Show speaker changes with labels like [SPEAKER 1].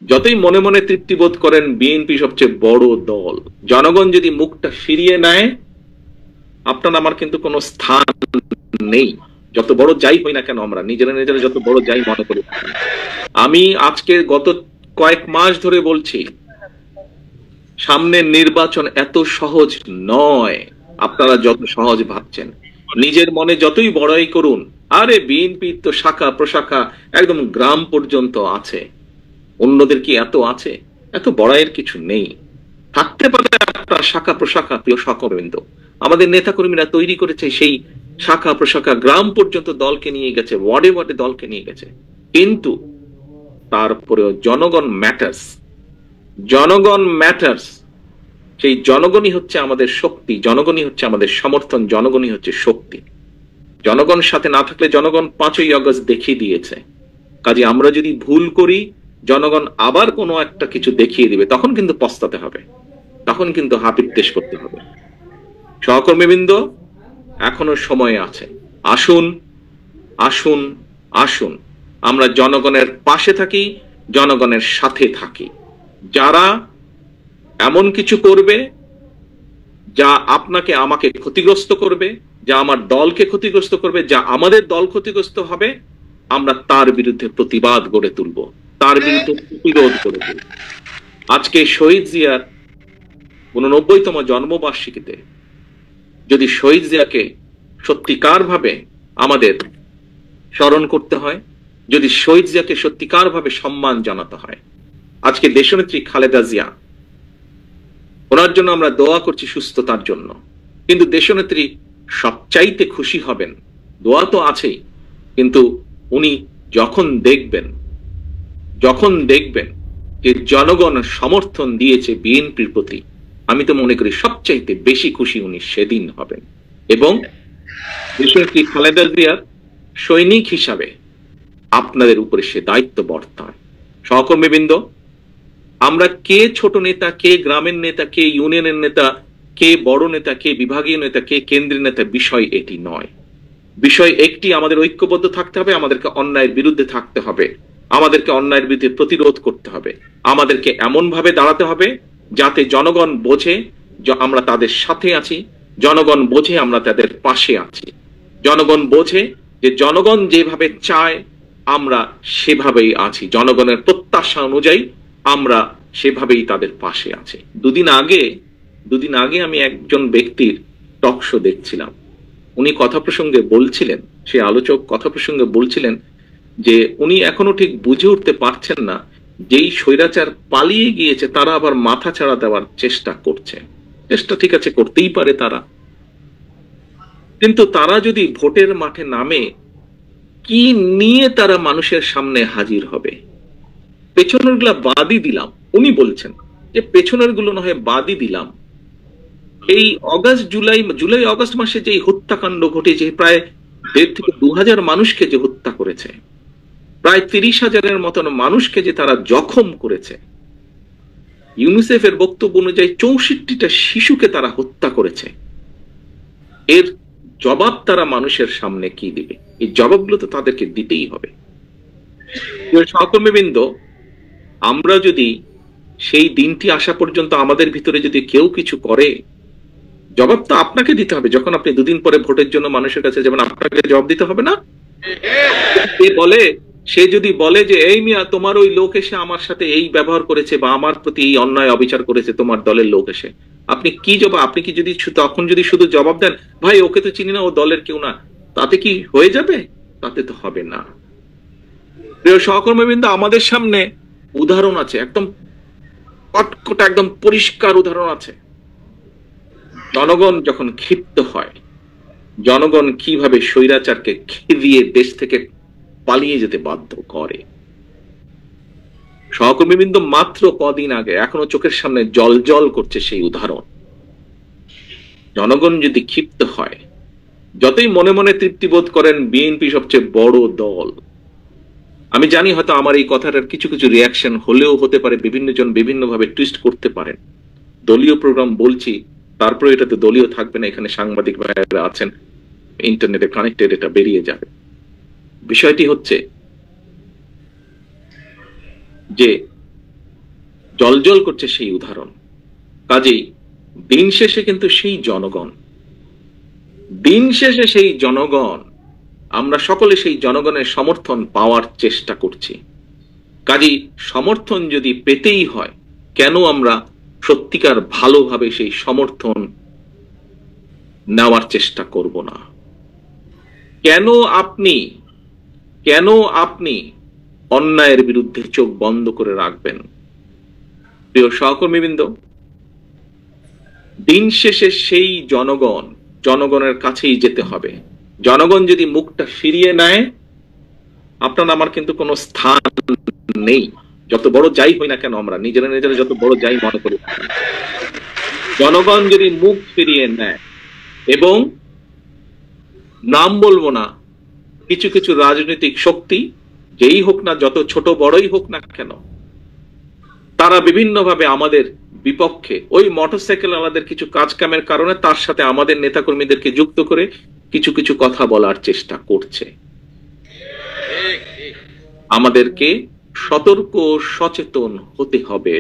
[SPEAKER 1] যতই মনে মনে তৃপ্তি বোধ করেন বিএনপি সবচেয়ে বড় দল, জনগণ যদি মুখটা ফিরিয়ে নেয় আপনার আমার কিন্তু কোনো স্থান নেই। যত বড় যাই হই না কেন, আমরা নিজেরা নিজেরা যত বড় যাই মনে করি। আমি আজকে গত কয়েক মাস ধরে বলছি সামনের নির্বাচন এত সহজ নয় আপনারা যত সহজ ভাবছেন। নিজের মনে যতই বড়াই করুন, আরে বিএনপি তো শাখা প্রশাখা একদম গ্রাম পর্যন্ত আছে, অন্যদের কি এত আছে? এত বড়াইয়ের কিছু নেই। থাকতে পারে আপনার শাখা প্রশাখা, প্রিয় সহকর্মীবৃন্দ, আমাদের নেতা কর্মীরা তৈরি করেছে সেই শাখা প্রশাখা, গ্রাম পর্যন্ত দলকে নিয়ে গেছে, ওয়ার্ডে ওয়ার্ডে দলকে নিয়ে গেছে, কিন্তু তারপরেও জনগণ ম্যাটার্স। জনগণ ম্যাটার্স। সেই জনগণই হচ্ছে আমাদের শক্তি, জনগণই হচ্ছে আমাদের সমর্থন, জনগণই হচ্ছে শক্তি। জনগণ সাথে না থাকলে, জনগণ 5ই আগস্ট দেখিয়ে দিয়েছে, কাজে আমরা যদি ভুল করি জনগণ আবার কোনো একটা কিছু দেখিয়ে দিবে, তখন কিন্তু পস্তাতে হবে, তখন কিন্তু হাপিত্তেশ করতে হবে। সহকর্মীবৃন্দ, এখনো সময় আছে, আসুন আসুন আসুন আমরা জনগণের পাশে থাকি, জনগণের সাথে থাকি। যারা এমন কিছু করবে যা আপনাকে আমাকে ক্ষতিগ্রস্ত করবে, যা আমার দলকে ক্ষতিগ্রস্ত করবে, যা আমাদের দল ক্ষতিগ্রস্ত হবে, আমরা তার বিরুদ্ধে প্রতিবাদ গড়ে তুলব, তার বিরুদ্ধে প্রতিরোধ গড়ে তুলব। আজকে শহীদ জিয়ার 89তম জন্মবার্ষিকীতে যদি শহীদ জিয়াকে সত্যিকার ভাবে আমাদের স্মরণ করতে হয়, যদি শহীদ জিয়াকে সত্যিকার ভাবে সম্মান জানাতে হয়, আজকে দেশনেত্রী খালেদা জিয়া, ওনার জন্য আমরা দোয়া করছি সুস্থতার জন্য, কিন্তু দেশনেত্রী সবচাইতে খুশি হবেন, দোয়া তো আছেই, কিন্তু উনি যখন দেখবেন যে জনগণ সমর্থন দিয়েছে বিএনপির প্রতি, আমি তো মনে করি সবচাইতে বেশি খুশি উনি সেদিন হবেন। এবং দেশনেত্রী খালেদা জিয়ার সৈনিক হিসাবে আপনাদের উপরে সে দায়িত্ব বর্তায়। সহকর্মীবৃন্দ, আমরা কে ছোট নেতা, কে গ্রামের নেতা, কে ইউনিয়নের নেতা, কে বড় নেতা, কে বিভাগীয় নেতা, কে কেন্দ্রীয় নেতা, বিষয় এটি নয়। বিষয় একটি, আমাদের ঐক্যবদ্ধ থাকতে হবে, আমাদেরকে অন্যায়ের বিরুদ্ধে থাকতে হবে, আমাদেরকে অন্যায়ের বিরুদ্ধে প্রতিরোধ করতে হবে, আমাদেরকে এমন ভাবে দাঁড়াতে হবে যাতে জনগণ বোঝে যে আমরা তাদের সাথে আছি, জনগণ বোঝে আমরা তাদের পাশে আছি, জনগণ বোঝে যে জনগণ যেভাবে চায় আমরা সেভাবেই আছি, জনগণের প্রত্যাশা অনুযায়ী আমরা সেভাবেই তাদের পাশে আছি। দুদিন আগে আমি একজন ব্যক্তির টক শো দেখছিলাম, উনি কথা প্রসঙ্গে বলছিলেন, সে আলোচক কথা প্রসঙ্গে বলছিলেন যে উনি এখনো ঠিক বুঝে উঠতে পারছেন না, যেই স্বৈরাচার পালিয়ে গিয়েছে তারা আবার মাথা ছাড়া দেওয়ার চেষ্টা করছে। চেষ্টা ঠিক আছে, করতেই পারে তারা, কিন্তু তারা যদি ভোটের মাঠে নামে, কি নিয়ে তারা মানুষের সামনে হাজির হবে? পেছনের গুলা বাদই দিলাম, উনি বলছেন যে পেছনের গুলো না হয় বাদই দিলাম, এই জুলাই অগস্ট মাসে যে হত্যাকাণ্ড ঘটেছে, প্রায় 1,500 থেকে 2,000 মানুষকে যে হত্যা করেছে, প্রায় 30,000-এর মতন মানুষকে যে তারা জখম করেছে, ইউনিসেফ এর বক্তব্য অনুযায়ী 64টা শিশুকে তারা হত্যা করেছে, এর জবাব তারা মানুষের সামনে কি দিবে? এই জবাবগুলো তো তাদেরকে দিতেই হবে। সহকর্মীবৃন্দ, আমরা যদি সেই দিনটি আসা পর্যন্ত আমাদের ভিতরে যদি কেউ কিছু করে, জবাব তো আপনাকে দিতে হবে। যখন আপনি 2 দিন পরে ভোটের জন্য মানুষের কাছে যাবেন, আপনাকে জবাব দিতে হবে না? সে যদি বলে যে এই মিয়া, তোমার ওই লোক এসে আমার সাথে এই ব্যবহার করেছে বা আমার প্রতি এই অন্যায় অবিচার করেছে, তোমার দলের লোক এসে, আপনি কি জবাব? আপনি কি যদি তখন যদি শুধু জবাব দেন ভাই ওকে তো চিনি না, ও দলের কেউ না, তাতে কি হয়ে যাবে? তাতে তো হবে না। প্রিয় সহকর্মীবৃন্দ, আমাদের সামনে উদাহরণ আছে, একদম কটকটা একদম পরিষ্কার উদাহরণ আছে। জনগণ যখন ক্ষিপ্ত হয়, জনগণ কিভাবে স্বৈরাচারকে খেদিয়ে দেশ থেকে পালিয়ে যেতে বাধ্য করে। সহকর্মীবৃন্দ, মাত্র কদিন আগে, এখনো চোখের সামনে জল জল করছে সেই উদাহরণ। জনগণ যদি ক্ষিপ্ত হয়, যতই মনে মনে তৃপ্তি বোধ করেন বিএনপি সবচেয়ে বড় দল, আমি জানি হয়তো আমার এই কথাটার কিছু কিছু রিয়াকশন হলেও হতে পারে, বিভিন্ন জন বিভিন্ন ভাবে টুইস্ট করতে পারেন। দলীয় প্রোগ্রাম বলছি, তারপরে এটা তো দলীয় থাকবে না, এখানে সাংবাদিক ভাইরা আছেন, ইন্টারনেটে কানেক্টেড, এটা বেরিয়ে যাবে। বিষয়টি হচ্ছে যে জ্বলজ্বল করছে সেই উদাহরণ। কাজেই দিন শেষে কিন্তু সেই জনগণ, দিন শেষে সেই জনগণ, আমরা সকলে সেই জনগণের সমর্থন পাওয়ার চেষ্টা করছি। কাজেই সমর্থন যদি পেতেই হয়, কেন আমরা সত্যিকার ভালোভাবে সেই সমর্থন নেওয়ার চেষ্টা করব না? কেন আপনি কেন আপনি অন্যায়ের বিরুদ্ধে চোখ বন্ধ করে রাখবেন? প্রিয় সহকর্মীবৃন্দ, দিন শেষে সেই জনগণের কাছেই যেতে হবে। জনগণ যদি মুখটা ফিরিয়ে নেয়, আপনার আমার কিন্তু কোনো স্থান নেই। যত বড় যাই হই না কেন, আমরা নিজেরা যত বড় যাই মনে করি, জনগণ যদি মুখ ফিরিয়ে নেয়, এবং নাম বলবো না, কিছু কিছু রাজনৈতিক শক্তি, যেই হোক না, যত ছোট বড়ই হোক না কেন, তারা বিভিন্নভাবে আমাদের বিপক্ষে, ওই মোটরসাইকেল আলাদের কিছু কাজ কামের কারণে তার সাথে আমাদের নেতাকর্মীদেরকে যুক্ত করে কিছু কিছু কথা বলার চেষ্টা করছে। আমাদেরকে সতর্ক সচেতন হতে হবে।